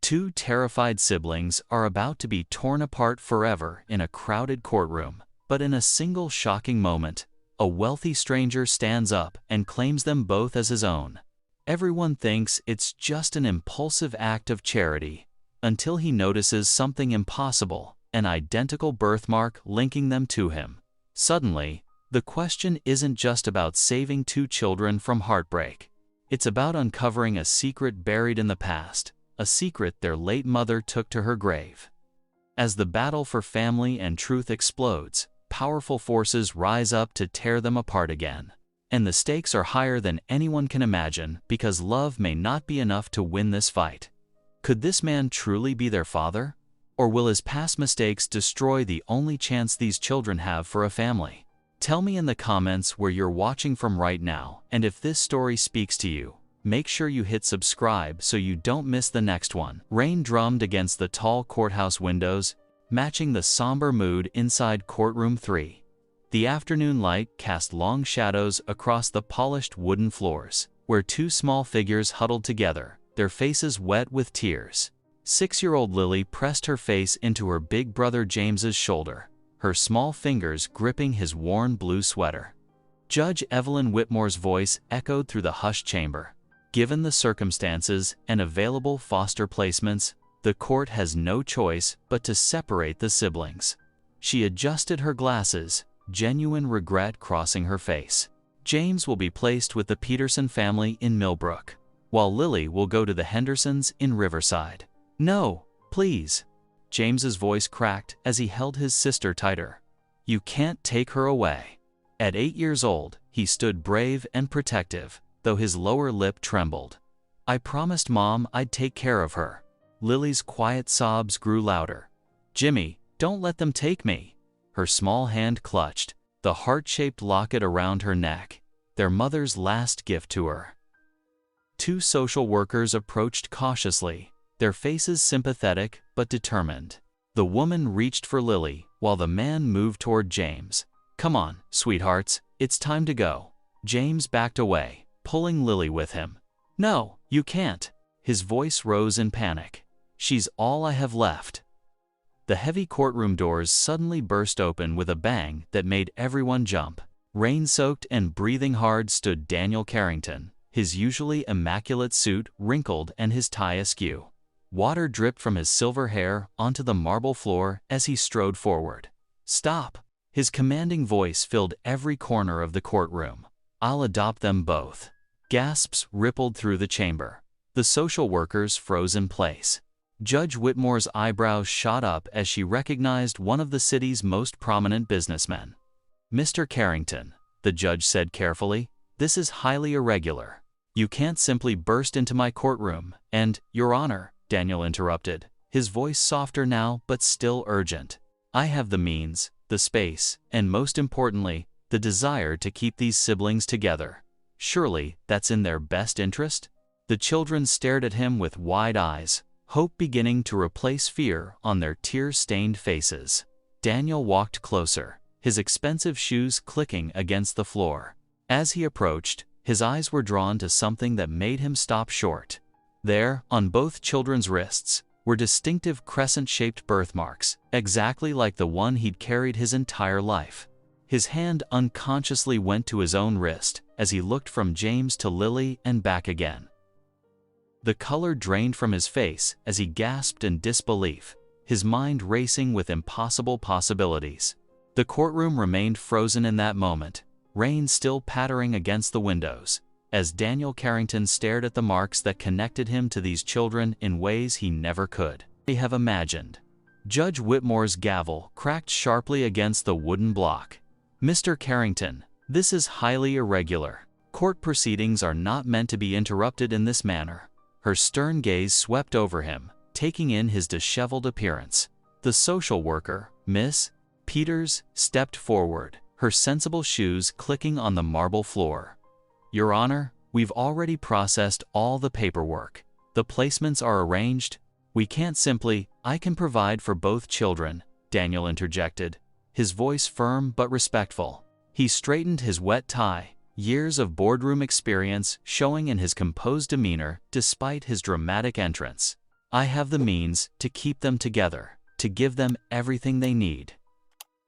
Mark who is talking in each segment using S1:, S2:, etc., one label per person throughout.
S1: Two terrified siblings are about to be torn apart forever in a crowded courtroom, but in a single shocking moment, a wealthy stranger stands up and claims them both as his own. Everyone thinks it's just an impulsive act of charity, until he notices something impossible, an identical birthmark linking them to him. Suddenly, the question isn't just about saving two children from heartbreak. It's about uncovering a secret buried in the past, a secret their late mother took to her grave. As the battle for family and truth explodes, powerful forces rise up to tear them apart again. And the stakes are higher than anyone can imagine because love may not be enough to win this fight. Could this man truly be their father? Or will his past mistakes destroy the only chance these children have for a family? Tell me in the comments where you're watching from right now, and if this story speaks to you, make sure you hit subscribe so you don't miss the next one. Rain drummed against the tall courthouse windows, matching the somber mood inside courtroom 3. The afternoon light cast long shadows across the polished wooden floors, where two small figures huddled together, their faces wet with tears. 6-year-old Lily pressed her face into her big brother James's shoulder, her small fingers gripping his worn blue sweater. Judge Evelyn Whitmore's voice echoed through the hushed chamber. Given the circumstances and available foster placements, the court has no choice but to separate the siblings. She adjusted her glasses, genuine regret crossing her face. James will be placed with the Peterson family in Millbrook, while Lily will go to the Hendersons in Riverside. No, please. James's voice cracked as he held his sister tighter. You can't take her away. At 8 years old, he stood brave and protective, though his lower lip trembled. I promised Mom I'd take care of her. Lily's quiet sobs grew louder. Jimmy, don't let them take me. Her small hand clutched, the heart-shaped locket around her neck, their mother's last gift to her. Two social workers approached cautiously, their faces sympathetic but determined. The woman reached for Lily, while the man moved toward James. Come on, sweethearts, it's time to go. James backed away, pulling Lily with him. No, you can't. His voice rose in panic. She's all I have left. The heavy courtroom doors suddenly burst open with a bang that made everyone jump. Rain-soaked and breathing hard stood Daniel Carrington, his usually immaculate suit wrinkled and his tie askew. Water dripped from his silver hair onto the marble floor as he strode forward. Stop! His commanding voice filled every corner of the courtroom. I'll adopt them both. Gasps rippled through the chamber. The social workers froze in place. Judge Whitmore's eyebrows shot up as she recognized one of the city's most prominent businessmen. Mr. Carrington, the judge said carefully, this is highly irregular. You can't simply burst into my courtroom and, Your Honor, Daniel interrupted, his voice softer now but still urgent. I have the means, the space, and most importantly, the desire to keep these siblings together. Surely that's in their best interest? The children stared at him with wide eyes, hope beginning to replace fear on their tear-stained faces. Daniel walked closer, his expensive shoes clicking against the floor. As he approached, his eyes were drawn to something that made him stop short. There, on both children's wrists, were distinctive crescent-shaped birthmarks, exactly like the one he'd carried his entire life. His hand unconsciously went to his own wrist as he looked from James to Lily and back again. The color drained from his face as he gasped in disbelief, his mind racing with impossible possibilities. The courtroom remained frozen in that moment, rain still pattering against the windows, as Daniel Carrington stared at the marks that connected him to these children in ways he never could have imagined. Judge Whitmore's gavel cracked sharply against the wooden block. Mr. Carrington, this is highly irregular. Court proceedings are not meant to be interrupted in this manner. Her stern gaze swept over him, taking in his disheveled appearance. The social worker, Miss Peters, stepped forward, her sensible shoes clicking on the marble floor. Your Honor, we've already processed all the paperwork. The placements are arranged. We can't simply, I can provide for both children, Daniel interjected, his voice firm but respectful. He straightened his wet tie, years of boardroom experience showing in his composed demeanor despite his dramatic entrance. I have the means to keep them together, to give them everything they need."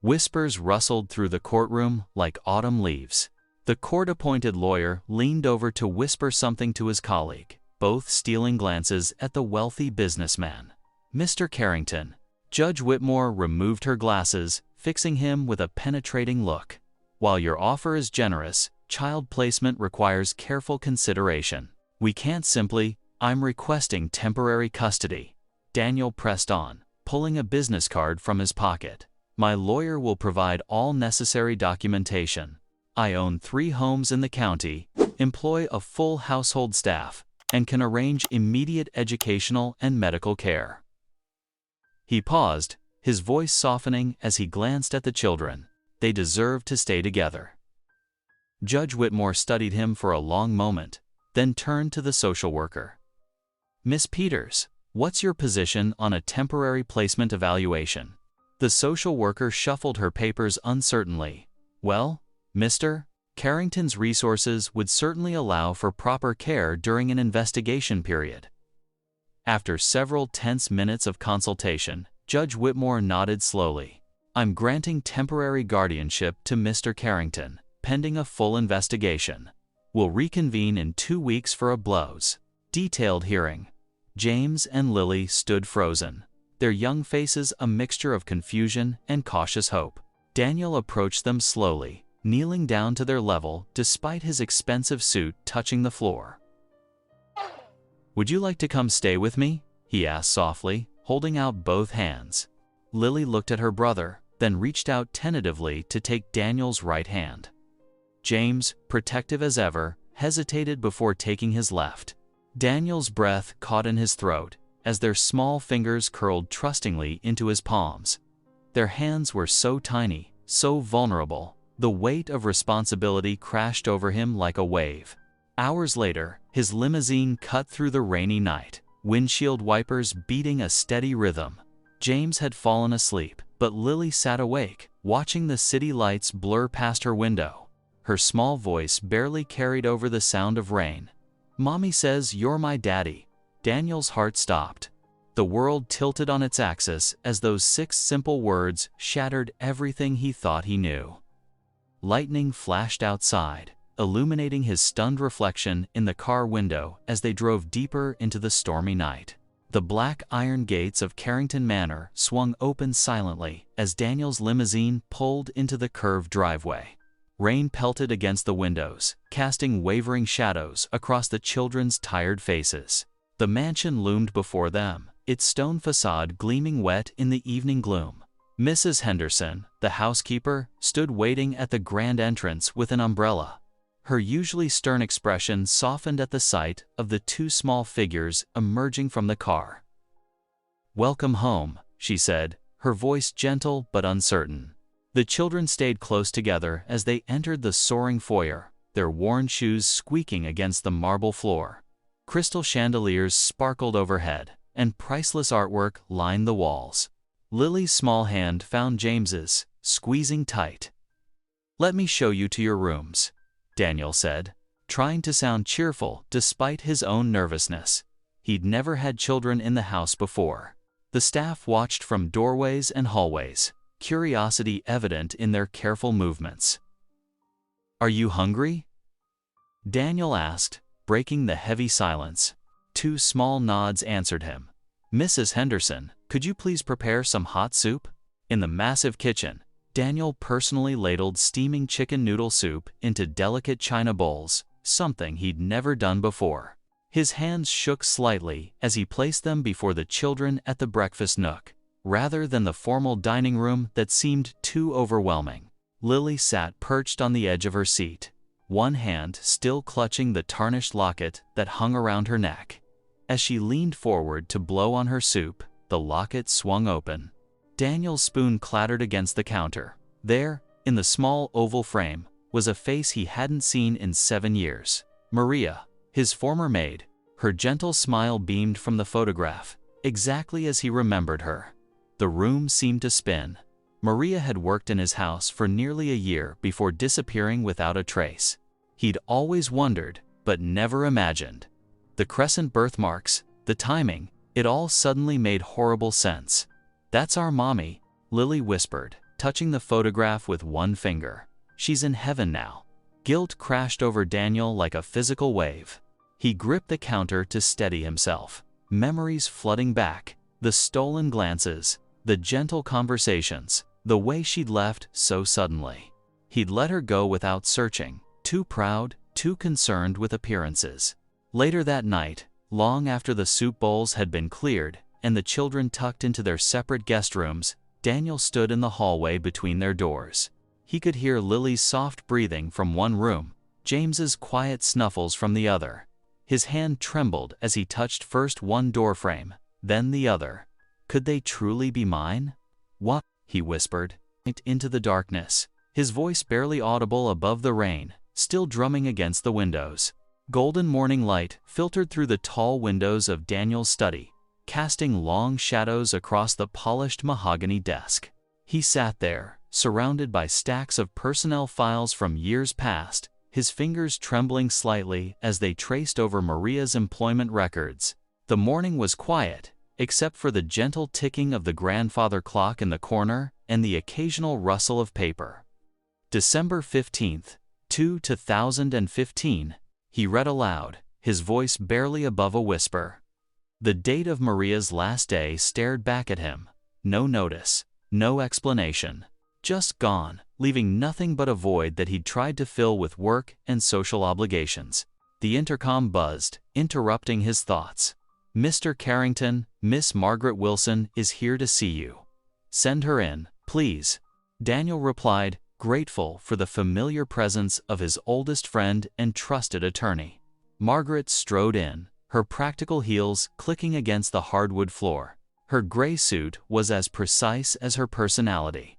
S1: Whispers rustled through the courtroom like autumn leaves. The court-appointed lawyer leaned over to whisper something to his colleague, both stealing glances at the wealthy businessman. "Mr. Carrington." Judge Whitmore removed her glasses, fixing him with a penetrating look. "While your offer is generous, child placement requires careful consideration. We can't simply—" "I'm requesting temporary custody," Daniel pressed on, pulling a business card from his pocket. "My lawyer will provide all necessary documentation. I own 3 homes in the county, employ a full household staff, and can arrange immediate educational and medical care." He paused, his voice softening as he glanced at the children. They deserve to stay together. Judge Whitmore studied him for a long moment, then turned to the social worker. "Miss Peters, what's your position on a temporary placement evaluation?" The social worker shuffled her papers uncertainly. "Well, Mr. Carrington's resources would certainly allow for proper care during an investigation period." After several tense minutes of consultation, Judge Whitmore nodded slowly. "I'm granting temporary guardianship to Mr. Carrington, pending a full investigation. We'll reconvene in 2 weeks for a blows, detailed hearing." James and Lily stood frozen, their young faces a mixture of confusion and cautious hope. Daniel approached them slowly, kneeling down to their level despite his expensive suit touching the floor. "Would you like to come stay with me?" he asked softly, holding out both hands. Lily looked at her brother, then reached out tentatively to take Daniel's right hand. James, protective as ever, hesitated before taking his left. Daniel's breath caught in his throat as their small fingers curled trustingly into his palms. Their hands were so tiny, so vulnerable, the weight of responsibility crashed over him like a wave. Hours later, his limousine cut through the rainy night, windshield wipers beating a steady rhythm. James had fallen asleep, but Lily sat awake, watching the city lights blur past her window. Her small voice barely carried over the sound of rain. "Mommy says you're my daddy." Daniel's heart stopped. The world tilted on its axis as those 6 simple words shattered everything he thought he knew. Lightning flashed outside, illuminating his stunned reflection in the car window as they drove deeper into the stormy night. The black iron gates of Carrington Manor swung open silently as Daniel's limousine pulled into the curved driveway. Rain pelted against the windows, casting wavering shadows across the children's tired faces. The mansion loomed before them, its stone facade gleaming wet in the evening gloom. Mrs. Henderson, the housekeeper, stood waiting at the grand entrance with an umbrella. Her usually stern expression softened at the sight of the 2 small figures emerging from the car. "Welcome home," she said, her voice gentle but uncertain. The children stayed close together as they entered the soaring foyer, their worn shoes squeaking against the marble floor. Crystal chandeliers sparkled overhead, and priceless artwork lined the walls. Lily's small hand found James's, squeezing tight. "Let me show you to your rooms," Daniel said, trying to sound cheerful despite his own nervousness. He'd never had children in the house before. The staff watched from doorways and hallways, curiosity evident in their careful movements. "Are you hungry?" Daniel asked, breaking the heavy silence. 2 small nods answered him. "Mrs. Henderson, could you please prepare some hot soup?" In the massive kitchen, Daniel personally ladled steaming chicken noodle soup into delicate china bowls, something he'd never done before. His hands shook slightly as he placed them before the children at the breakfast nook, rather than the formal dining room that seemed too overwhelming. Lily sat perched on the edge of her seat, one hand still clutching the tarnished locket that hung around her neck. As she leaned forward to blow on her soup, the locket swung open. Daniel's spoon clattered against the counter. There, in the small oval frame, was a face he hadn't seen in 7 years. Maria, his former maid. Her gentle smile beamed from the photograph, exactly as he remembered her. The room seemed to spin. Maria had worked in his house for nearly a year before disappearing without a trace. He'd always wondered, but never imagined. The crescent birthmarks, the timing, It all suddenly made horrible sense. "That's our mommy," Lily whispered, touching the photograph with one finger. "She's in heaven now." Guilt crashed over Daniel like a physical wave. He gripped the counter to steady himself. Memories flooding back, the stolen glances, the gentle conversations, the way she'd left so suddenly. He'd let her go without searching, too proud, too concerned with appearances. Later that night, long after the soup bowls had been cleared and the children tucked into their separate guest rooms, Daniel stood in the hallway between their doors. He could hear Lily's soft breathing from one room, James's quiet snuffles from the other. His hand trembled as he touched first one doorframe, then the other. "Could they truly be mine?" "What?" he whispered, into the darkness, his voice barely audible above the rain, still drumming against the windows. Golden morning light filtered through the tall windows of Daniel's study, casting long shadows across the polished mahogany desk. He sat there, surrounded by stacks of personnel files from years past, his fingers trembling slightly as they traced over Maria's employment records. The morning was quiet, except for the gentle ticking of the grandfather clock in the corner and the occasional rustle of paper. December 15th, 2015, he read aloud, his voice barely above a whisper. The date of Maria's last day stared back at him. No notice, no explanation. Just gone, leaving nothing but a void that he'd tried to fill with work and social obligations. The intercom buzzed, interrupting his thoughts. "Mr. Carrington, Miss Margaret Wilson is here to see you. Send her in, please." Daniel replied, grateful for the familiar presence of his oldest friend and trusted attorney. Margaret strode in, her practical heels clicking against the hardwood floor. Her gray suit was as precise as her personality,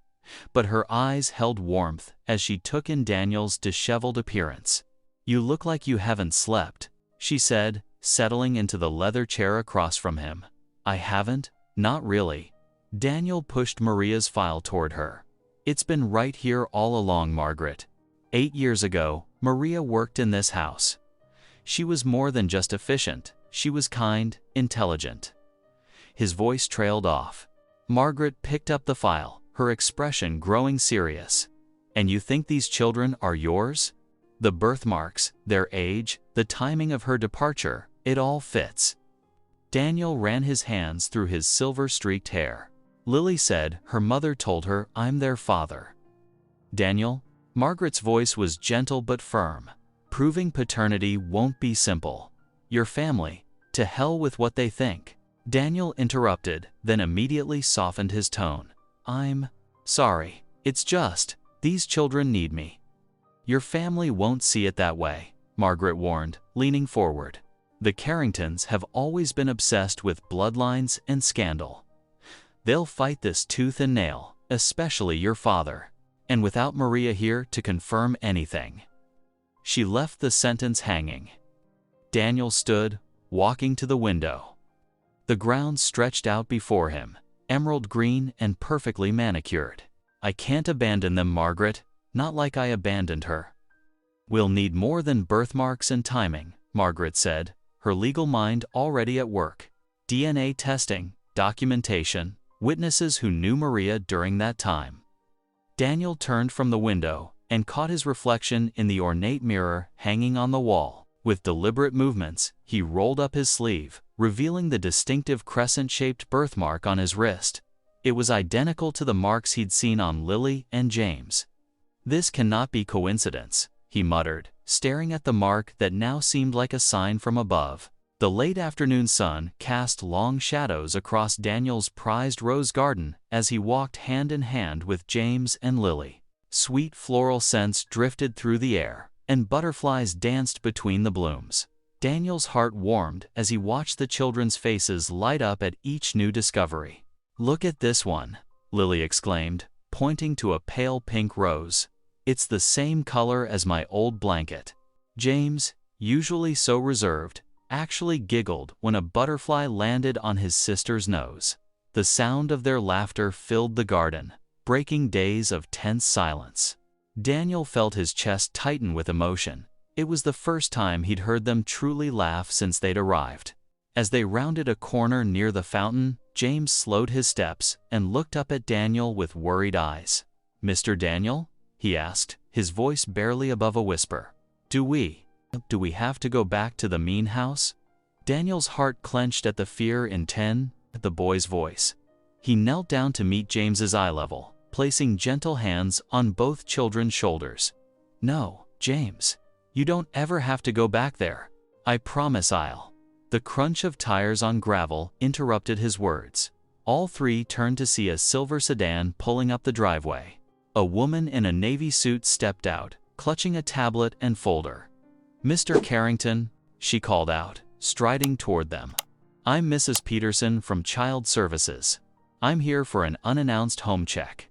S1: but her eyes held warmth as she took in Daniel's disheveled appearance. "You look like you haven't slept," she said, settling into the leather chair across from him. "I haven't, not really." Daniel pushed Maria's file toward her. "It's been right here all along, Margaret. 8 years ago, Maria worked in this house. She was more than just efficient, she was kind, intelligent." His voice trailed off. Margaret picked up the file, her expression growing serious. "And you think these children are yours? The birthmarks, their age, the timing of her departure, it all fits." Daniel ran his hands through his silver-streaked hair. "Lily said her mother told her I'm their father." "Daniel?" Margaret's voice was gentle but firm. "Proving paternity won't be simple. Your family, to hell with what they think." Daniel interrupted, then immediately softened his tone. "I'm sorry. It's just, these children need me." "Your family won't see it that way," Margaret warned, leaning forward. "The Carringtons have always been obsessed with bloodlines and scandal. They'll fight this tooth and nail, especially your father. And without Maria here to confirm anything." She left the sentence hanging. Daniel stood, walking to the window. The ground stretched out before him, emerald green and perfectly manicured. "I can't abandon them, Margaret, not like I abandoned her." "We'll need more than birthmarks and timing," Margaret said, her legal mind already at work. "DNA testing, documentation, witnesses who knew Maria during that time." Daniel turned from the window and caught his reflection in the ornate mirror hanging on the wall. With deliberate movements, he rolled up his sleeve, revealing the distinctive crescent-shaped birthmark on his wrist. It was identical to the marks he'd seen on Lily and James. "This cannot be coincidence," he muttered, staring at the mark that now seemed like a sign from above. The late afternoon sun cast long shadows across Daniel's prized rose garden as he walked hand in hand with James and Lily. Sweet floral scents drifted through the air, and butterflies danced between the blooms. Daniel's heart warmed as he watched the children's faces light up at each new discovery. "Look at this one," Lily exclaimed, pointing to a pale pink rose. "It's the same color as my old blanket." James, usually so reserved, actually giggled when a butterfly landed on his sister's nose. The sound of their laughter filled the garden, breaking days of tense silence. Daniel felt his chest tighten with emotion. It was the first time he'd heard them truly laugh since they'd arrived. As they rounded a corner near the fountain, James slowed his steps and looked up at Daniel with worried eyes. "Mr. Daniel?" he asked, his voice barely above a whisper. Do we have to go back to the mean house?" Daniel's heart clenched at the fear in the boy's voice. He knelt down to meet James's eye level, placing gentle hands on both children's shoulders. "No, James. You don't ever have to go back there. I promise I'll." The crunch of tires on gravel interrupted his words. All three turned to see a silver sedan pulling up the driveway. A woman in a navy suit stepped out, clutching a tablet and folder. "Mr. Carrington," she called out, striding toward them. "I'm Mrs. Peterson from Child Services. I'm here for an unannounced home check."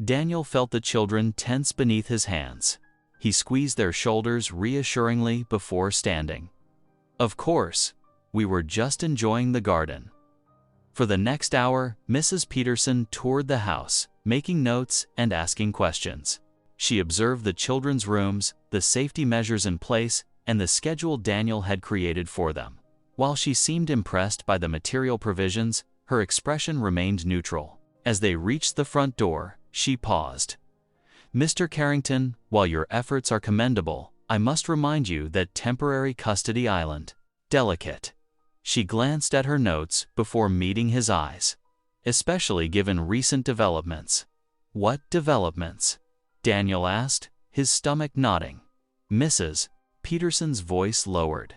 S1: Daniel felt the children tense beneath his hands. He squeezed their shoulders reassuringly before standing. "Of course. We were just enjoying the garden." For the next hour, Mrs. Peterson toured the house, making notes and asking questions. She observed the children's rooms, the safety measures in place, and the schedule Daniel had created for them. While she seemed impressed by the material provisions, her expression remained neutral. As they reached the front door, she paused. "Mr. Carrington, while your efforts are commendable, I must remind you that temporary custody island, delicate." She glanced at her notes before meeting his eyes. "Especially given recent developments." "What developments?" Daniel asked, his stomach nodding. Mrs. Peterson's voice lowered.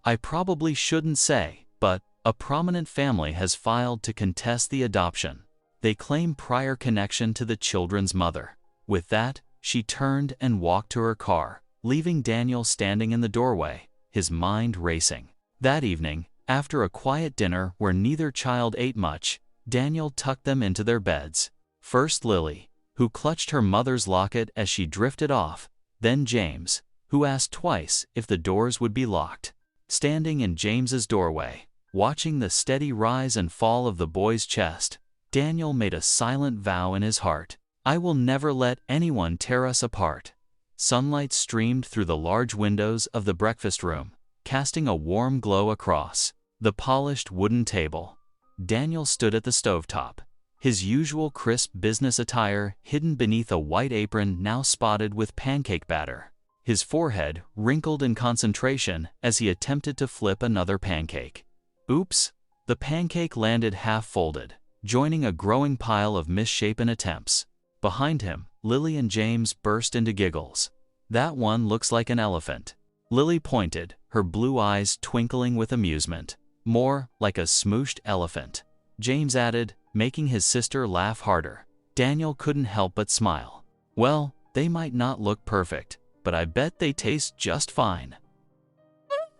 S1: "I probably shouldn't say, but a prominent family has filed to contest the adoption. They claim prior connection to the children's mother." With that, she turned and walked to her car, leaving Daniel standing in the doorway, his mind racing. That evening, after a quiet dinner where neither child ate much, Daniel tucked them into their beds. First Lily, who clutched her mother's locket as she drifted off, then James, who asked twice if the doors would be locked. Standing in James's doorway, watching the steady rise and fall of the boy's chest, Daniel made a silent vow in his heart. "I will never let anyone tear us apart." Sunlight streamed through the large windows of the breakfast room, casting a warm glow across the polished wooden table. Daniel stood at the stovetop, his usual crisp business attire hidden beneath a white apron now spotted with pancake batter. His forehead wrinkled in concentration as he attempted to flip another pancake. Oops! The pancake landed half-folded, joining a growing pile of misshapen attempts. Behind him, Lily and James burst into giggles. "That one looks like an elephant." Lily pointed, her blue eyes twinkling with amusement. "More like a smooshed elephant," James added, making his sister laugh harder. Daniel couldn't help but smile. "Well, they might not look perfect, but I bet they taste just fine."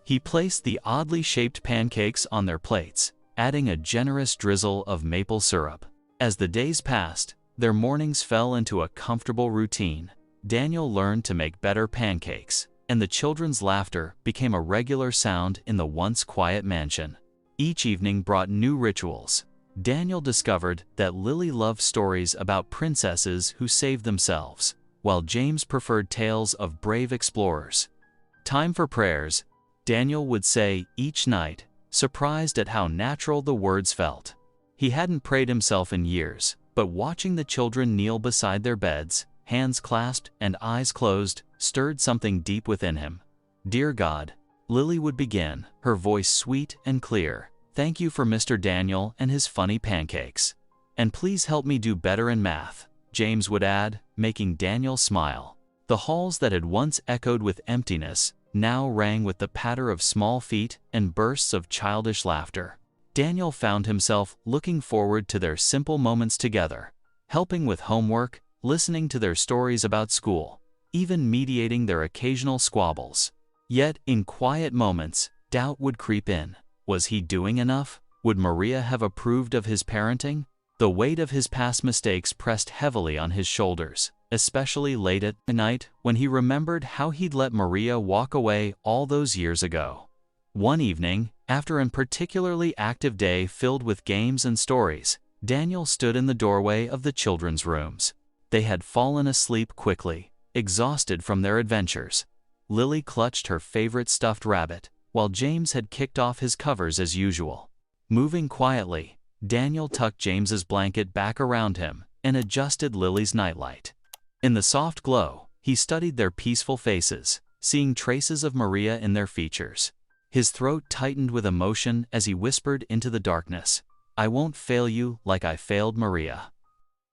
S1: He placed the oddly shaped pancakes on their plates, adding a generous drizzle of maple syrup. As the days passed, their mornings fell into a comfortable routine. Daniel learned to make better pancakes, and the children's laughter became a regular sound in the once quiet mansion. Each evening brought new rituals. Daniel discovered that Lily loved stories about princesses who saved themselves, while James preferred tales of brave explorers. "Time for prayers," Daniel would say each night, surprised at how natural the words felt. He hadn't prayed himself in years, but watching the children kneel beside their beds, hands clasped and eyes closed, stirred something deep within him. "Dear God," Lily would begin, her voice sweet and clear, "thank you for Mr. Daniel and his funny pancakes. And please help me do better in math," James would add, making Daniel smile. The halls that had once echoed with emptiness now rang with the patter of small feet and bursts of childish laughter. Daniel found himself looking forward to their simple moments together, helping with homework, listening to their stories about school, even mediating their occasional squabbles. Yet, in quiet moments, doubt would creep in. Was he doing enough? Would Maria have approved of his parenting? The weight of his past mistakes pressed heavily on his shoulders, especially late at night when he remembered how he'd let Maria walk away all those years ago. One evening, after a particularly active day filled with games and stories, Daniel stood in the doorway of the children's rooms. They had fallen asleep quickly, exhausted from their adventures. Lily clutched her favorite stuffed rabbit, while James had kicked off his covers as usual. Moving quietly, Daniel tucked James's blanket back around him and adjusted Lily's nightlight. In the soft glow, he studied their peaceful faces, seeing traces of Maria in their features. His throat tightened with emotion as he whispered into the darkness, "I won't fail you like I failed Maria."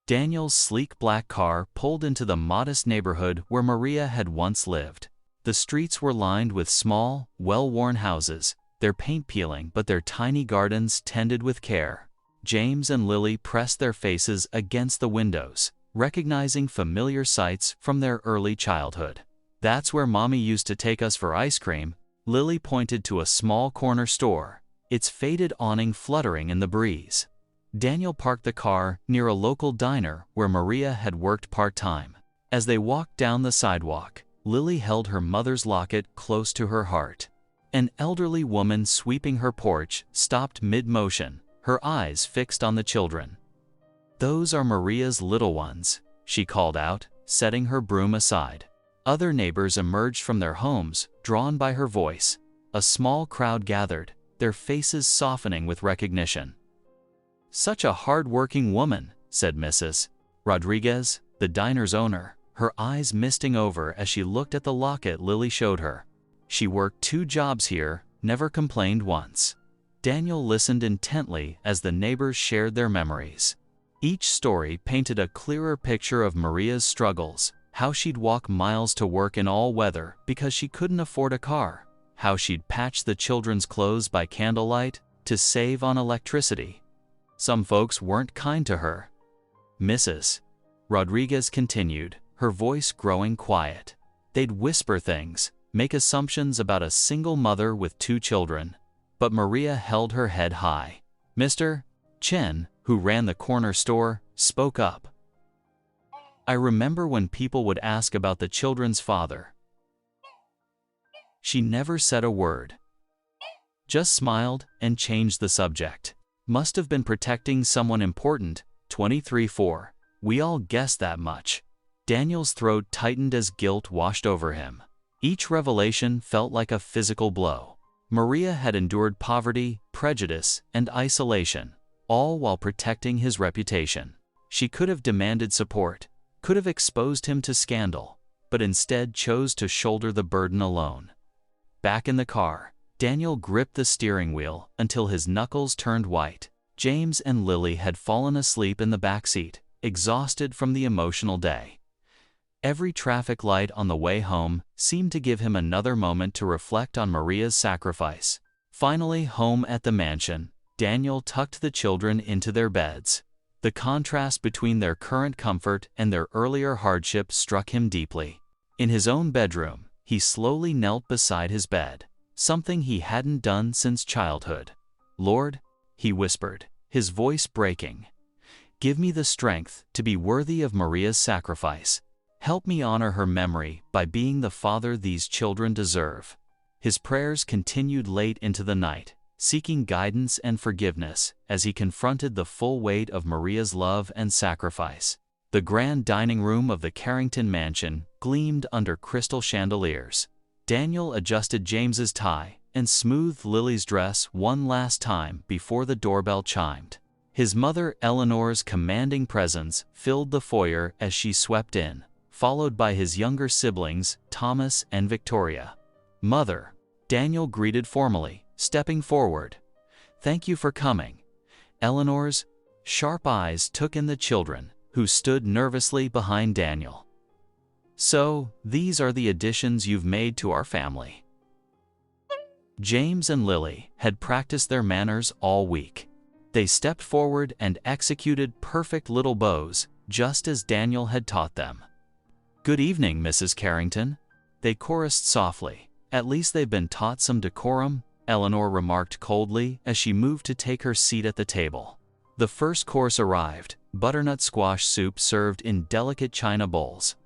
S1: Daniel's sleek black car pulled into the modest neighborhood where Maria had once lived. The streets were lined with small, well-worn houses, their paint peeling but their tiny gardens tended with care. James and Lily pressed their faces against the windows, recognizing familiar sights from their early childhood. "That's where Mommy used to take us for ice cream." Lily pointed to a small corner store, its faded awning fluttering in the breeze. Daniel parked the car near a local diner where Maria had worked part-time. As they walked down the sidewalk, Lily held her mother's locket close to her heart. An elderly woman sweeping her porch stopped mid-motion, her eyes fixed on the children. "Those are Maria's little ones," she called out, setting her broom aside. Other neighbors emerged from their homes, drawn by her voice. A small crowd gathered, their faces softening with recognition. "Such a hard-working woman," said Mrs. Rodriguez, the diner's owner, her eyes misting over as she looked at the locket Lily showed her. "She worked 2 jobs here, never complained once." Daniel listened intently as the neighbors shared their memories. Each story painted a clearer picture of Maria's struggles, how she'd walk miles to work in all weather because she couldn't afford a car, how she'd patch the children's clothes by candlelight to save on electricity. Some folks weren't kind to her. Mrs. Rodriguez continued, her voice growing quiet. They'd whisper things, make assumptions about a single mother with 2 children. But Maria held her head high. Mr. Chen, who ran the corner store, spoke up. "I remember when people would ask about the children's father. She never said a word. Just smiled and changed the subject. Must have been protecting someone important." 23:4. We all guessed that much. Daniel's throat tightened as guilt washed over him. Each revelation felt like a physical blow. Maria had endured poverty, prejudice, and isolation, all while protecting his reputation. She could have demanded support, could have exposed him to scandal, but instead chose to shoulder the burden alone. Back in the car, Daniel gripped the steering wheel until his knuckles turned white. James and Lily had fallen asleep in the back seat, exhausted from the emotional day. Every traffic light on the way home seemed to give him another moment to reflect on Maria's sacrifice. Finally home at the mansion, Daniel tucked the children into their beds. The contrast between their current comfort and their earlier hardship struck him deeply. In his own bedroom, he slowly knelt beside his bed, something he hadn't done since childhood. "Lord," he whispered, his voice breaking, "give me the strength to be worthy of Maria's sacrifice. Help me honor her memory by being the father these children deserve." His prayers continued late into the night, seeking guidance and forgiveness as he confronted the full weight of Maria's love and sacrifice. The grand dining room of the Carrington mansion gleamed under crystal chandeliers. Daniel adjusted James's tie and smoothed Lily's dress one last time before the doorbell chimed. His mother Eleanor's commanding presence filled the foyer as she swept in, followed by his younger siblings, Thomas and Victoria. "Mother," Daniel greeted formally, stepping forward. "Thank you for coming." Eleanor's sharp eyes took in the children, who stood nervously behind Daniel. "So, these are the additions you've made to our family." James and Lily had practiced their manners all week. They stepped forward and executed perfect little bows, just as Daniel had taught them. "Good evening, Mrs. Carrington," they chorused softly. "At least they've been taught some decorum," Eleanor remarked coldly as she moved to take her seat at the table. The first course arrived, butternut squash soup served in delicate china bowls.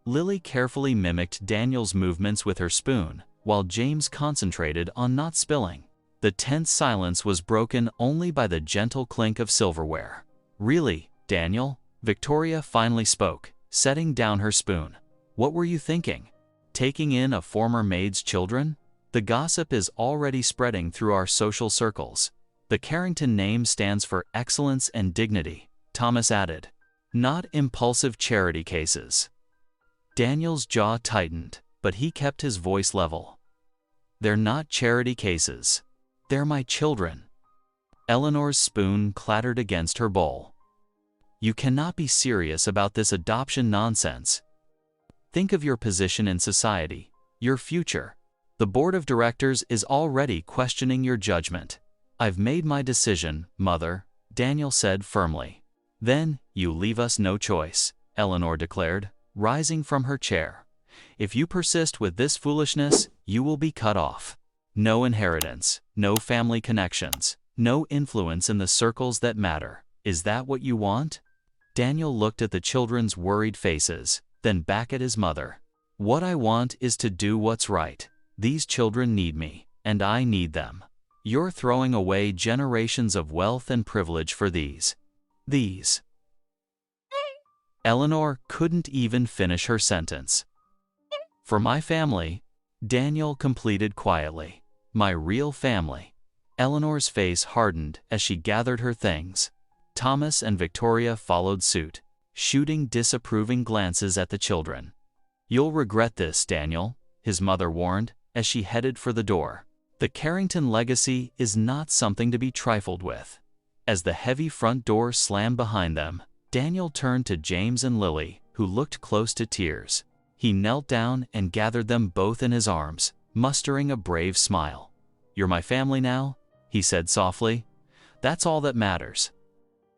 S1: Lily carefully mimicked Daniel's movements with her spoon, while James concentrated on not spilling. The tense silence was broken only by the gentle clink of silverware. "Really, Daniel?" Victoria finally spoke, setting down her spoon. "What were you thinking? Taking in a former maid's children?" The gossip is already spreading through our social circles. The Carrington name stands for excellence and dignity, Thomas added. Not impulsive charity cases. Daniel's jaw tightened, but he kept his voice level. They're not charity cases. They're my children. Eleanor's spoon clattered against her bowl. You cannot be serious about this adoption nonsense. Think of your position in society, your future. The board of directors is already questioning your judgment. I've made my decision, Mother, Daniel said firmly. Then, you leave us no choice, Eleanor declared, rising from her chair. If you persist with this foolishness, you will be cut off. No inheritance, no family connections, no influence in the circles that matter. Is that what you want? Daniel looked at the children's worried faces, then back at his mother. What I want is to do what's right. These children need me, and I need them. You're throwing away generations of wealth and privilege for these. Eleanor couldn't even finish her sentence. For my family, Daniel completed quietly. My real family. Eleanor's face hardened as she gathered her things. Thomas and Victoria followed suit, shooting disapproving glances at the children. You'll regret this, Daniel, his mother warned, as she headed for the door. The Carrington legacy is not something to be trifled with. As the heavy front door slammed behind them, Daniel turned to James and Lily, who looked close to tears. He knelt down and gathered them both in his arms, mustering a brave smile. You're my family now, he said softly. That's all that matters.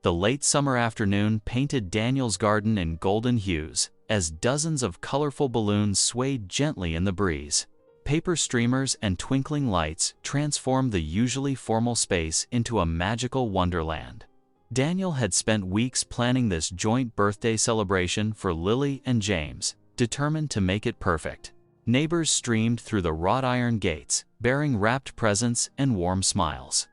S1: The late summer afternoon painted Daniel's garden in golden hues, as dozens of colorful balloons swayed gently in the breeze. Paper streamers and twinkling lights transformed the usually formal space into a magical wonderland. Daniel had spent weeks planning this joint birthday celebration for Lily and James, determined to make it perfect. Neighbors streamed through the wrought iron gates, bearing wrapped presents and warm smiles.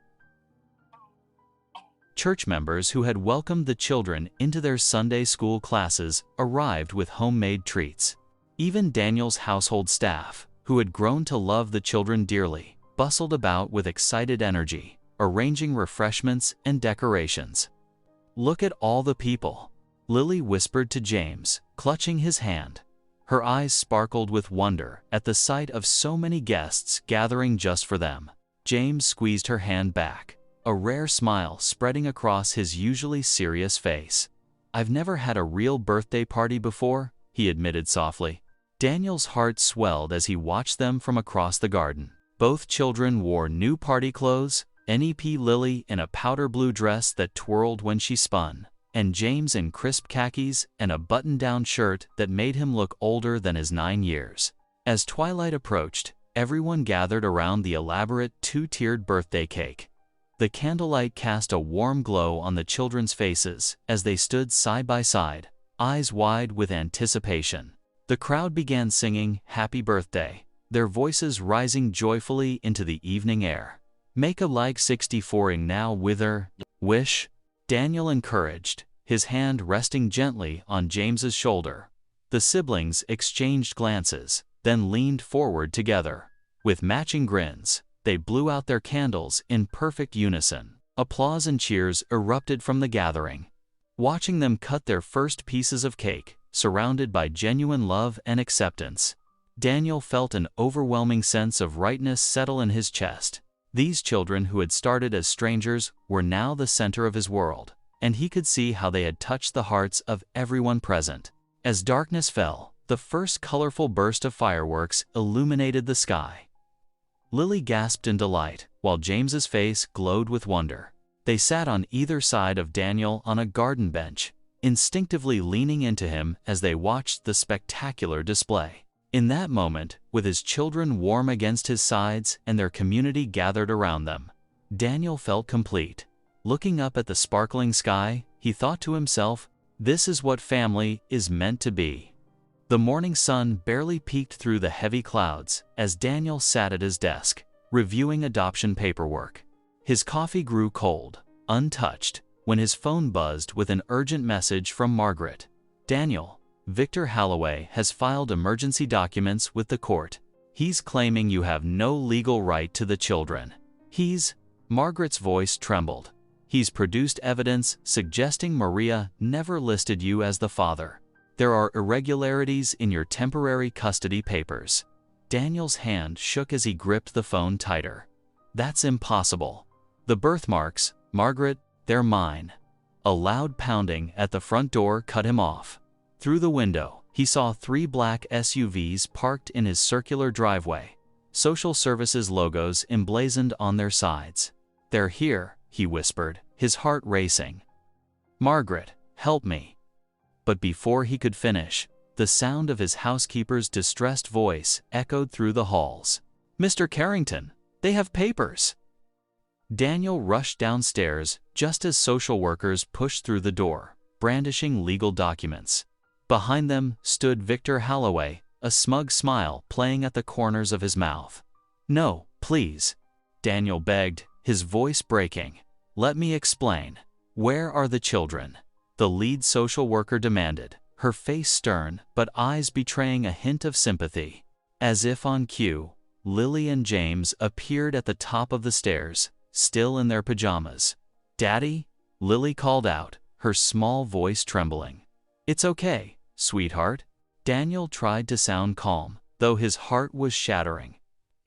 S1: Church members who had welcomed the children into their Sunday school classes arrived with homemade treats. Even Daniel's household staff, who had grown to love the children dearly, bustled about with excited energy, arranging refreshments and decorations. Look at all the people, Lily whispered to James, clutching his hand. Her eyes sparkled with wonder at the sight of so many guests gathering just for them. James squeezed her hand back, a rare smile spreading across his usually serious face. I've never had a real birthday party before, he admitted softly. Daniel's heart swelled as he watched them from across the garden. Both children wore new party clothes, NEP Lily in a powder blue dress that twirled when she spun, and James in crisp khakis and a button-down shirt that made him look older than his 9 years. As twilight approached, everyone gathered around the elaborate two-tiered birthday cake. The candlelight cast a warm glow on the children's faces as they stood side by side, eyes wide with anticipation. The crowd began singing Happy Birthday, their voices rising joyfully into the evening air. Make a like 64ing now with her wish, Daniel encouraged, his hand resting gently on James's shoulder. The siblings exchanged glances, then leaned forward together. With matching grins, they blew out their candles in perfect unison. Applause and cheers erupted from the gathering. Watching them cut their first pieces of cake, surrounded by genuine love and acceptance, Daniel felt an overwhelming sense of rightness settle in his chest. These children who had started as strangers were now the center of his world, and he could see how they had touched the hearts of everyone present. As darkness fell, the first colorful burst of fireworks illuminated the sky. Lily gasped in delight, while James's face glowed with wonder. They sat on either side of Daniel on a garden bench, instinctively leaning into him as they watched the spectacular display. In that moment, with his children warm against his sides and their community gathered around them, Daniel felt complete. Looking up at the sparkling sky, he thought to himself, this is what family is meant to be. The morning sun barely peeked through the heavy clouds as Daniel sat at his desk, reviewing adoption paperwork. His coffee grew cold, untouched, when his phone buzzed with an urgent message from Margaret. Daniel, Victor Halloway has filed emergency documents with the court. He's claiming you have no legal right to the children. Margaret's voice trembled. He's produced evidence suggesting Maria never listed you as the father. There are irregularities in your temporary custody papers. Daniel's hand shook as he gripped the phone tighter. That's impossible. The birthmarks, Margaret, they're mine. A loud pounding at the front door cut him off. Through the window, he saw 3 black SUVs parked in his circular driveway, social services logos emblazoned on their sides. "They're here," he whispered, his heart racing. "Margaret, help me." But before he could finish, the sound of his housekeeper's distressed voice echoed through the halls. "Mr. Carrington, they have papers." Daniel rushed downstairs just as social workers pushed through the door, brandishing legal documents. Behind them stood Victor Halloway, a smug smile playing at the corners of his mouth. "No, please," Daniel begged, his voice breaking. "Let me explain. Where are the children?" The lead social worker demanded, her face stern but eyes betraying a hint of sympathy. As if on cue, Lily and James appeared at the top of the stairs, still in their pajamas. "Daddy?" Lily called out, her small voice trembling. "It's okay, sweetheart." Daniel tried to sound calm, though his heart was shattering.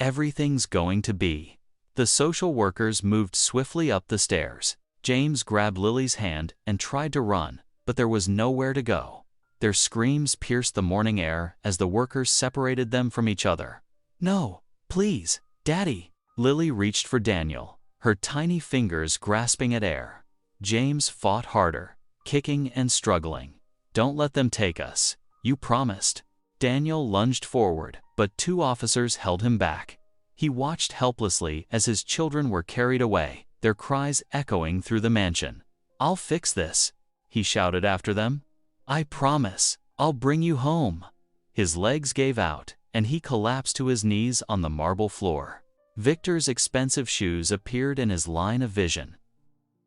S1: "Everything's going to be." The social workers moved swiftly up the stairs. James grabbed Lily's hand and tried to run, but there was nowhere to go. Their screams pierced the morning air as the workers separated them from each other. "No, please, Daddy!" Lily reached for Daniel, her tiny fingers grasping at air. James fought harder, kicking and struggling. "Don't let them take us. You promised." Daniel lunged forward, but 2 officers held him back. He watched helplessly as his children were carried away, their cries echoing through the mansion. "I'll fix this," he shouted after them. "I promise, I'll bring you home." His legs gave out, and he collapsed to his knees on the marble floor. Victor's expensive shoes appeared in his line of vision.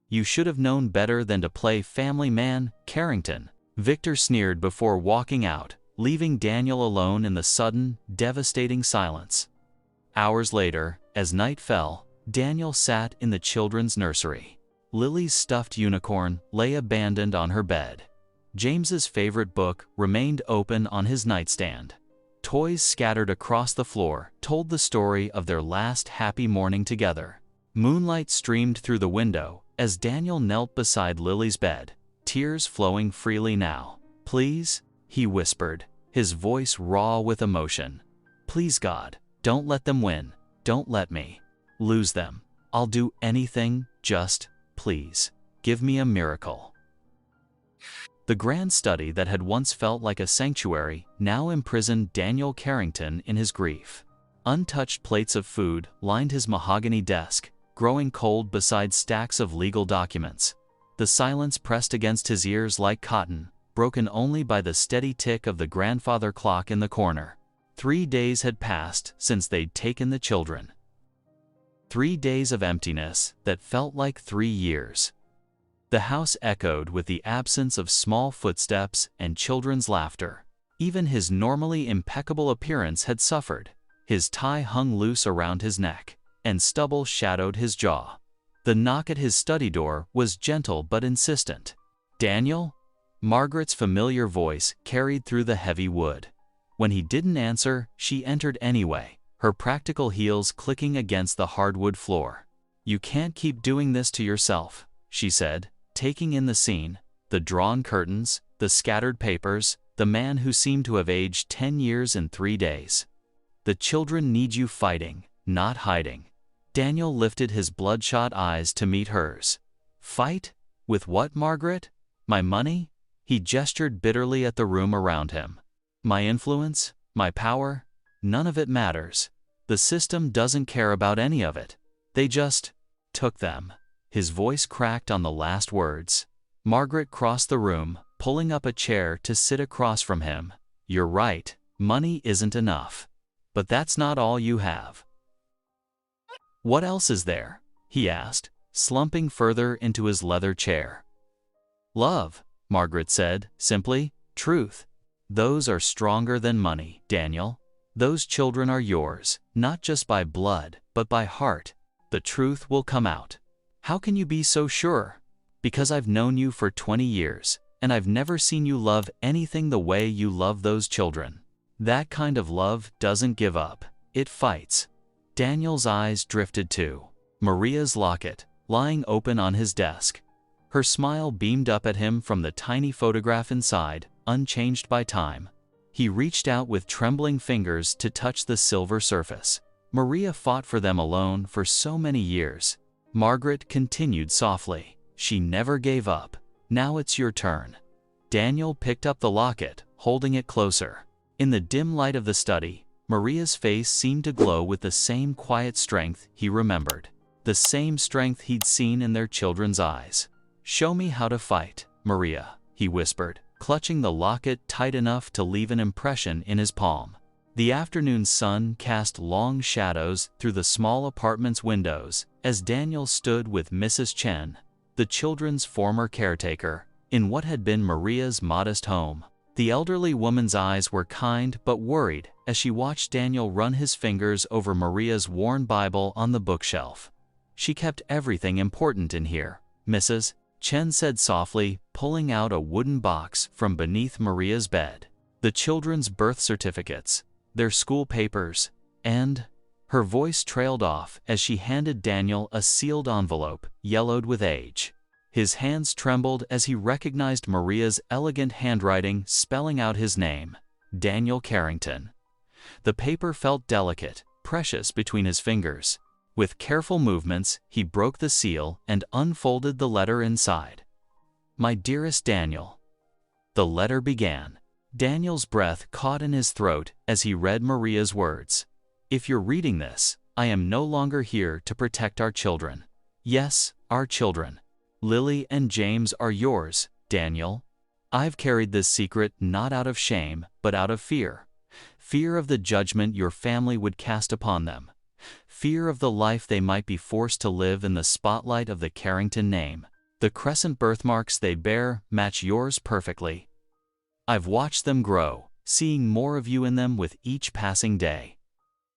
S1: "You should have known better than to play family man, Carrington," Victor sneered before walking out, leaving Daniel alone in the sudden, devastating silence. Hours later, as night fell, Daniel sat in the children's nursery. Lily's stuffed unicorn lay abandoned on her bed. James's favorite book remained open on his nightstand. Toys scattered across the floor told the story of their last happy morning together. Moonlight streamed through the window as Daniel knelt beside Lily's bed, tears flowing freely now. "Please," he whispered, his voice raw with emotion. "Please God, don't let them win. Don't let me lose them. I'll do anything, just, please, give me a miracle." The grand study that had once felt like a sanctuary now imprisoned Daniel Carrington in his grief. Untouched plates of food lined his mahogany desk, growing cold beside stacks of legal documents. The silence pressed against his ears like cotton, broken only by the steady tick of the grandfather clock in the corner. 3 days had passed since they'd taken the children. 3 days of emptiness that felt like 3 years. The house echoed with the absence of small footsteps and children's laughter. Even his normally impeccable appearance had suffered. His tie hung loose around his neck, and stubble shadowed his jaw. The knock at his study door was gentle but insistent. "Daniel?" Margaret's familiar voice carried through the heavy wood. When he didn't answer, she entered anyway, her practical heels clicking against the hardwood floor. "You can't keep doing this to yourself," she said, taking in the scene, the drawn curtains, the scattered papers, the man who seemed to have aged 10 years in 3 days. "The children need you fighting, not hiding." Daniel lifted his bloodshot eyes to meet hers. "Fight? With what, Margaret? My money?" He gestured bitterly at the room around him. "My influence? My power? None of it matters. The system doesn't care about any of it. They just took them." His voice cracked on the last words. Margaret crossed the room, pulling up a chair to sit across from him. "You're right, money isn't enough. But that's not all you have." "What else is there?" he asked, slumping further into his leather chair. "Love," Margaret said, simply. "Truth. Those are stronger than money, Daniel." Those children are yours, not just by blood, but by heart. The truth will come out. How can you be so sure? Because I've known you for 20 years, and I've never seen you love anything the way you love those children. That kind of love doesn't give up, it fights. Daniel's eyes drifted to Maria's locket, lying open on his desk. Her smile beamed up at him from the tiny photograph inside, unchanged by time. He reached out with trembling fingers to touch the silver surface. Maria fought for them alone for so many years. Margaret continued softly. She never gave up. Now it's your turn. Daniel picked up the locket, holding it closer. In the dim light of the study, Maria's face seemed to glow with the same quiet strength he remembered. The same strength he'd seen in their children's eyes. "Show me how to fight, Maria," he whispered, clutching the locket tight enough to leave an impression in his palm. The afternoon sun cast long shadows through the small apartment's windows as Daniel stood with Mrs. Chen, the children's former caretaker, in what had been Maria's modest home. The elderly woman's eyes were kind but worried as she watched Daniel run his fingers over Maria's worn Bible on the bookshelf. "She kept everything important in here, Mrs. Chen said softly, pulling out a wooden box from beneath Maria's bed. "The children's birth certificates, their school papers, and—" Her voice trailed off as she handed Daniel a sealed envelope, yellowed with age. His hands trembled as he recognized Maria's elegant handwriting spelling out his name, Daniel Carrington. The paper felt delicate, precious between his fingers. With careful movements, he broke the seal and unfolded the letter inside. "My dearest Daniel," the letter began. Daniel's breath caught in his throat as he read Maria's words. "If you're reading this, I am no longer here to protect our children. Yes, our children. Lily and James are yours, Daniel. I've carried this secret not out of shame, but out of fear. Fear of the judgment your family would cast upon them. Fear of the life they might be forced to live in the spotlight of the Carrington name. The crescent birthmarks they bear match yours perfectly. I've watched them grow, seeing more of you in them with each passing day.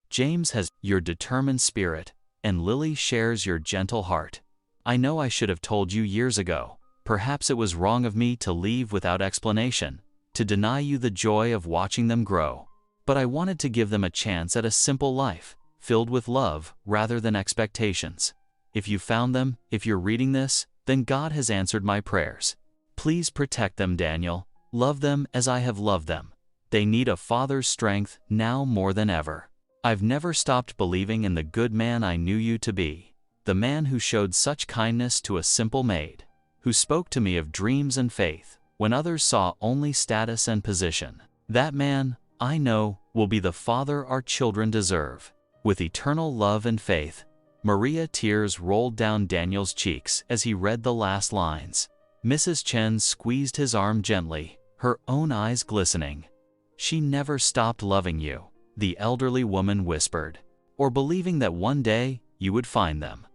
S1: James has your determined spirit, and Lily shares your gentle heart. I know I should have told you years ago. Perhaps it was wrong of me to leave without explanation, to deny you the joy of watching them grow. But I wanted to give them a chance at a simple life, filled with love rather than expectations. If you found them, if you're reading this, then God has answered my prayers. Please protect them, Daniel. Love them as I have loved them. They need a father's strength now more than ever. I've never stopped believing in the good man I knew you to be, the man who showed such kindness to a simple maid, who spoke to me of dreams and faith when others saw only status and position. That man, I know, will be the father our children deserve. With eternal love and faith." Maria, tears rolled down Daniel's cheeks as he read the last lines. Mrs. Chen squeezed his arm gently, her own eyes glistening. "She never stopped loving you," the elderly woman whispered, "or believing that one day you would find them."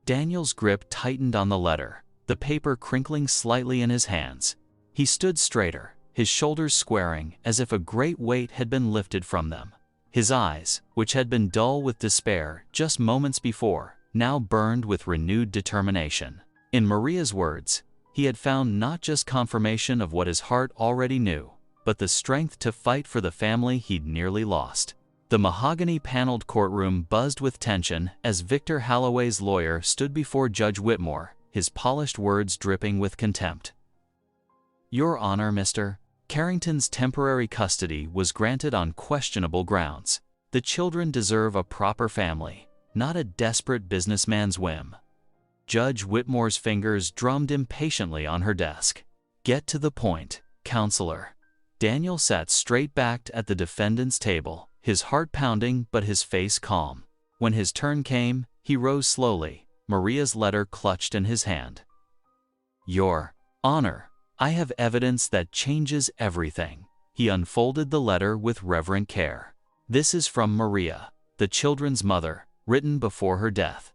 S1: Daniel's grip tightened on the letter, the paper crinkling slightly in his hands. He stood straighter, his shoulders squaring as if a great weight had been lifted from them. His eyes, which had been dull with despair just moments before, now burned with renewed determination. In Maria's words, he had found not just confirmation of what his heart already knew, but the strength to fight for the family he'd nearly lost. The mahogany-paneled courtroom buzzed with tension as Victor Holloway's lawyer stood before Judge Whitmore, his polished words dripping with contempt. "Your Honor, Mr. Carrington's temporary custody was granted on questionable grounds. The children deserve a proper family, not a desperate businessman's whim." Judge Whitmore's fingers drummed impatiently on her desk. "Get to the point, counselor." Daniel sat straight-backed at the defendant's table, his heart pounding but his face calm. When his turn came, he rose slowly, Maria's letter clutched in his hand. "Your Honor, I have evidence that changes everything." He unfolded the letter with reverent care. "This is from Maria, the children's mother, written before her death."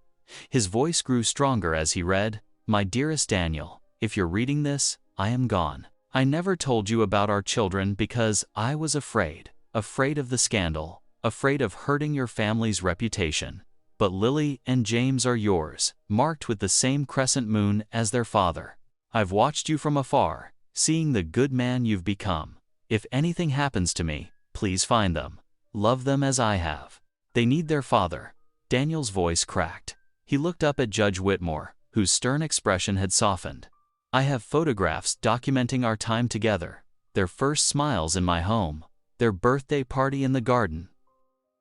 S1: His voice grew stronger as he read, "My dearest Daniel, if you're reading this, I am gone. I never told you about our children because I was afraid. afraid of the scandal, afraid of hurting your family's reputation. But Lily and James are yours, marked with the same crescent moon as their father. I've watched you from afar, seeing the good man you've become. If anything happens to me, please find them. Love them as I have. They need their father." Daniel's voice cracked. He looked up at Judge Whitmore, whose stern expression had softened. "I have photographs documenting our time together, their first smiles in my home, their birthday party in the garden.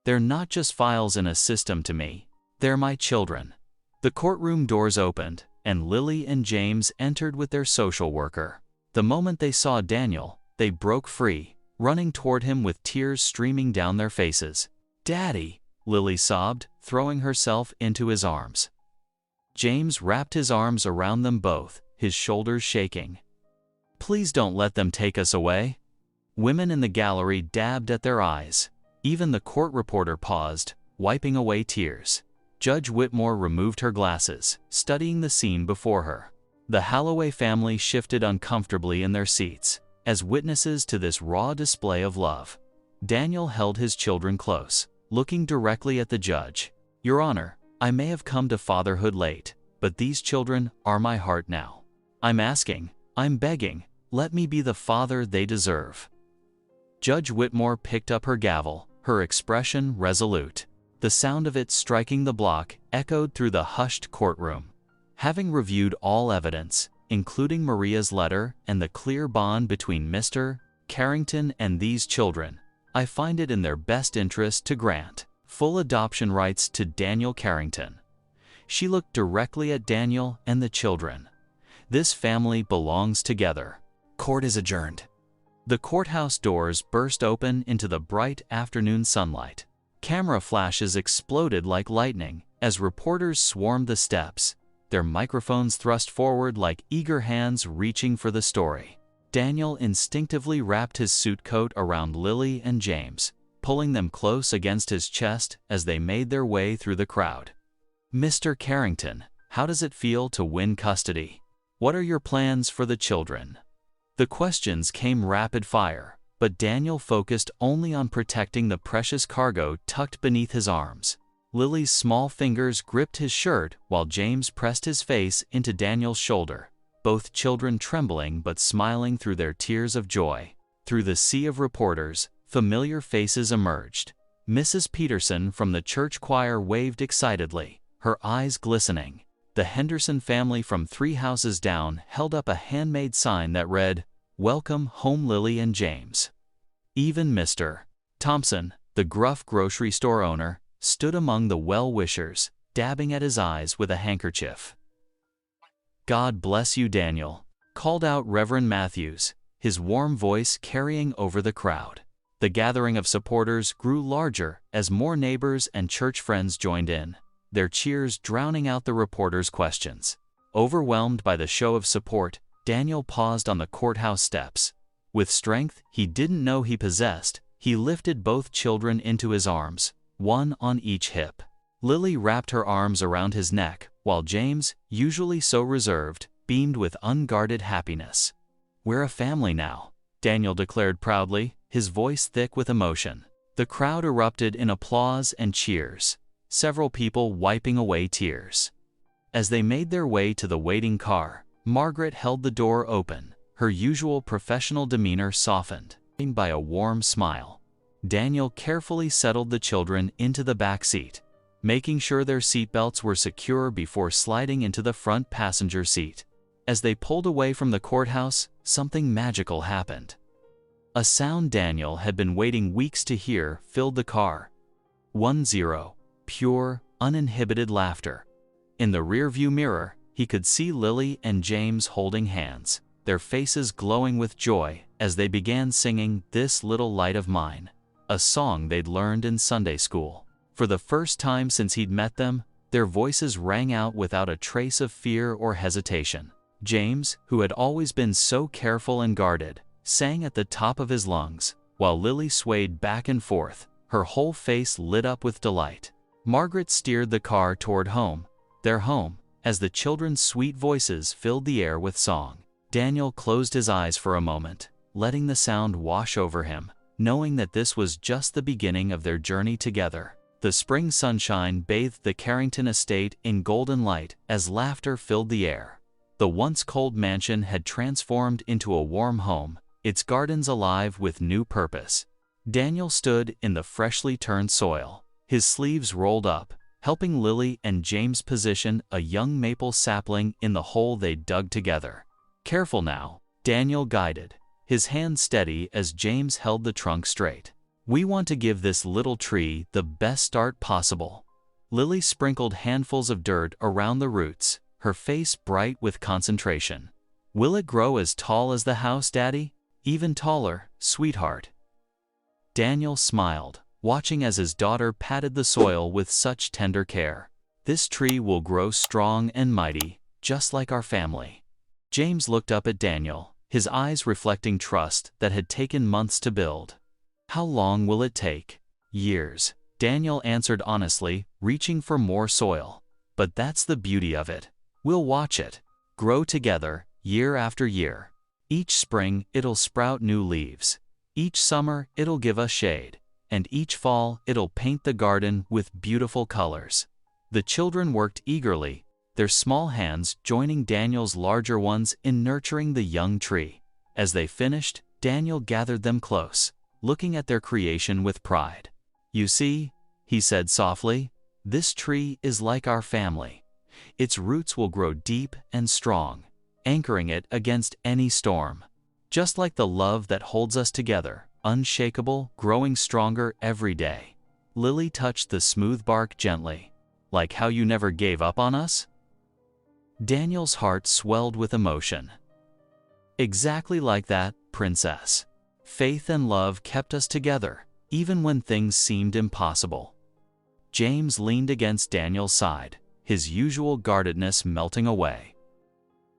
S1: They're not just files in a system to me, they're my children." The courtroom doors opened, and Lily and James entered with their social worker. The moment they saw Daniel, they broke free, running toward him with tears streaming down their faces. "Daddy," Lily sobbed, throwing herself into his arms. James wrapped his arms around them both, his shoulders shaking. "Please don't let them take us away." Women in the gallery dabbed at their eyes. Even the court reporter paused, wiping away tears. Judge Whitmore removed her glasses, studying the scene before her. The Holloway family shifted uncomfortably in their seats, as witnesses to this raw display of love. Daniel held his children close, looking directly at the judge. "Your Honor, I may have come to fatherhood late, but these children are my heart now. I'm asking, I'm begging, let me be the father they deserve." Judge Whitmore picked up her gavel, her expression resolute. The sound of it striking the block echoed through the hushed courtroom. "Having reviewed all evidence, including Maria's letter and the clear bond between Mr. Carrington and these children, I find it in their best interest to grant full adoption rights to Daniel Carrington." She looked directly at Daniel and the children. "This family belongs together." Court is adjourned. The courthouse doors burst open into the bright afternoon sunlight. Camera flashes exploded like lightning as reporters swarmed the steps, their microphones thrust forward like eager hands reaching for the story. Daniel instinctively wrapped his suit coat around Lily and James, pulling them close against his chest as they made their way through the crowd. "Mr. Carrington, how does it feel to win custody? What are your plans for the children?" The questions came rapid fire, but Daniel focused only on protecting the precious cargo tucked beneath his arms. Lily's small fingers gripped his shirt while James pressed his face into Daniel's shoulder, both children trembling but smiling through their tears of joy. Through the sea of reporters, familiar faces emerged. Mrs. Peterson from the church choir waved excitedly, her eyes glistening. The Henderson family from 3 houses down held up a handmade sign that read, "Welcome home Lily and James." Even Mr. Thompson, the gruff grocery store owner, stood among the well-wishers, dabbing at his eyes with a handkerchief. "God bless you, Daniel," called out Reverend Matthews, his warm voice carrying over the crowd. The gathering of supporters grew larger as more neighbors and church friends joined in, their cheers drowning out the reporters' questions. Overwhelmed by the show of support, Daniel paused on the courthouse steps. With strength he didn't know he possessed, he lifted both children into his arms, one on each hip. Lily wrapped her arms around his neck, while James, usually so reserved, beamed with unguarded happiness. "We're a family now," Daniel declared proudly, his voice thick with emotion. The crowd erupted in applause and cheers, several people wiping away tears. As they made their way to the waiting car, Margaret held the door open, her usual professional demeanor softened by a warm smile. Daniel carefully settled the children into the back seat, making sure their seatbelts were secure before sliding into the front passenger seat. As they pulled away from the courthouse, something magical happened. A sound Daniel had been waiting weeks to hear filled the car. 10, pure, uninhibited laughter. In the rearview mirror, he could see Lily and James holding hands, their faces glowing with joy as they began singing "This Little Light of Mine," a song they'd learned in Sunday school. For the first time since he'd met them, their voices rang out without a trace of fear or hesitation. James, who had always been so careful and guarded, sang at the top of his lungs, while Lily swayed back and forth, her whole face lit up with delight. Margaret steered the car toward home, their home, as the children's sweet voices filled the air with song. Daniel closed his eyes for a moment, letting the sound wash over him, knowing that this was just the beginning of their journey together. The spring sunshine bathed the Carrington estate in golden light as laughter filled the air. The once cold mansion had transformed into a warm home, its gardens alive with new purpose. Daniel stood in the freshly turned soil, his sleeves rolled up, helping Lily and James position a young maple sapling in the hole they dug together. "Careful now," Daniel guided, his hand steady as James held the trunk straight. "We want to give this little tree the best start possible." Lily sprinkled handfuls of dirt around the roots, her face bright with concentration. "Will it grow as tall as the house, Daddy? Even taller, sweetheart?" Daniel smiled, watching as his daughter patted the soil with such tender care. "This tree will grow strong and mighty, just like our family." James looked up at Daniel, his eyes reflecting trust that had taken months to build. "How long will it take?" "Years," Daniel answered honestly, reaching for more soil. "But that's the beauty of it. We'll watch it grow together, year after year. Each spring, it'll sprout new leaves. Each summer, it'll give us shade. And each fall, it'll paint the garden with beautiful colors." The children worked eagerly, their small hands joining Daniel's larger ones in nurturing the young tree. As they finished, Daniel gathered them close, looking at their creation with pride. "You see," he said softly, "this tree is like our family. Its roots will grow deep and strong, anchoring it against any storm. Just like the love that holds us together, unshakable, growing stronger every day." Lily touched the smooth bark gently. "Like how you never gave up on us?" Daniel's heart swelled with emotion. "Exactly like that, Princess. Faith and love kept us together, even when things seemed impossible." James leaned against Daniel's side, his usual guardedness melting away.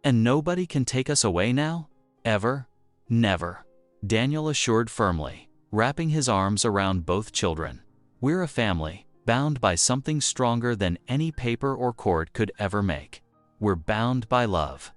S1: "And nobody can take us away now? Ever? Never," Daniel assured firmly, wrapping his arms around both children. "We're a family, bound by something stronger than any paper or cord could ever make. We're bound by love."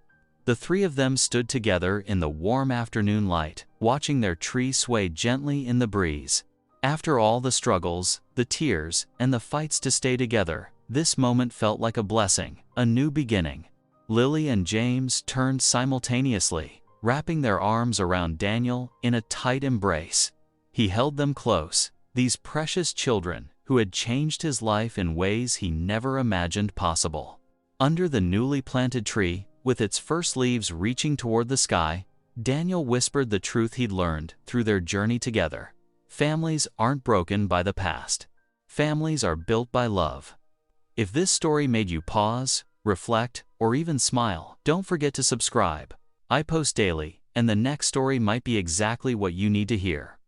S1: The three of them stood together in the warm afternoon light, watching their tree sway gently in the breeze. After all the struggles, the tears, and the fights to stay together, this moment felt like a blessing, a new beginning. Lily and James turned simultaneously, wrapping their arms around Daniel in a tight embrace. He held them close, these precious children who had changed his life in ways he never imagined possible. Under the newly planted tree, with its first leaves reaching toward the sky, Daniel whispered the truth he'd learned through their journey together. Families aren't broken by the past. Families are built by love. If this story made you pause, reflect, or even smile, don't forget to subscribe. I post daily, and the next story might be exactly what you need to hear.